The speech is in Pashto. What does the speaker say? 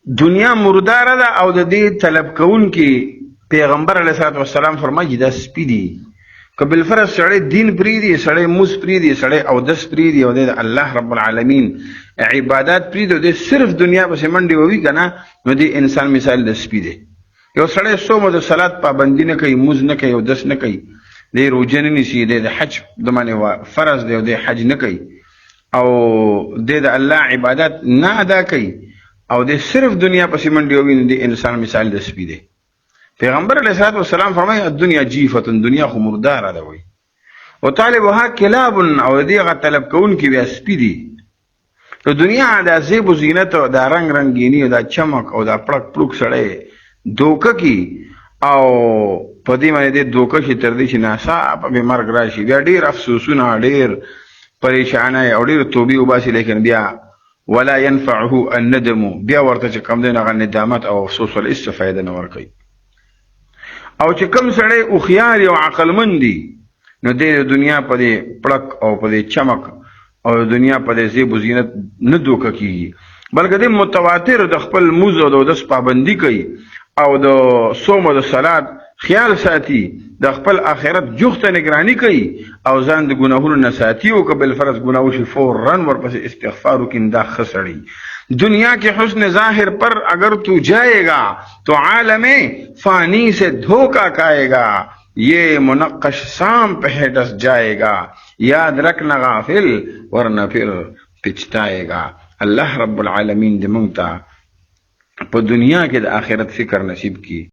دنیا مردار ده او د دې طلب کون کې پیغمبر علیه الصلاۃ والسلام فرمایي دا سپی دي که بالفرض سړی دین پریدي سړی موس پریدي سړی او دس پریدي او د الله رب العالمین عبادت پریدي د صرف دنیا په منډي ووي کنه نو د انسان مثال د سپی دی یو سړی صوم د صلات پابندي نه کوي موز نه کوي او دس نه کوي د روزه نه نیسي د حج د باندې فرض دی او د حج نه کوي او د الله عبادت نه ادا کوي او د صرف دنیا په منډي ووي د انسان مثال د سپی دی پیغمبر علیه الصلاۃ والسلام فرمایي الدنیا جیفه دنیا خو مرداره ده وي او طالبها کلاب او دغه طلب کون کې بیا سپی دي په دنیا د زیب و زینت او د رنگ رنگینی او د چمک او د پړک پړک سړی دوکه کی او په دې باندې د دوکه شي تر دې چې ناسا په مرګ راشي بیا ډیر افسوسونه ډیر پریشانه او ډیر توبې وباسي لیکن بیا ولا ينفعه الندم بیا ورته چې کم دین هغه ندامت او افسوس ول استفاده نه ورکوي او چې کم سړی او خيار او عقلمند دي نو د دنیا په دې پړک او په دې چمک او دنیا په دې زیب و زینت نه دوکه کیږي بلکې د متواتر د خپل موز او د پابندي کوي او د صوم او د صلات خیال ساتي د خپل آخرت جوخته نگرانی کوي او ځان د ګناهونو نه ساتي او که بالفرض ګناه وشي فوراً ورپسې استغفار وکړي دا خسړي دنیا کے حسن ظاہر پر اگر تو جائے گا تو عالم فانی سے دھوکا کھائے گا یہ منقش سام پہ ڈس جائے گا یاد رکھنا غافل ورنہ پھر پچھتائے گا اللہ رب العالمین دے منگتا په دنیا کې د آخرت فکر نصیب کی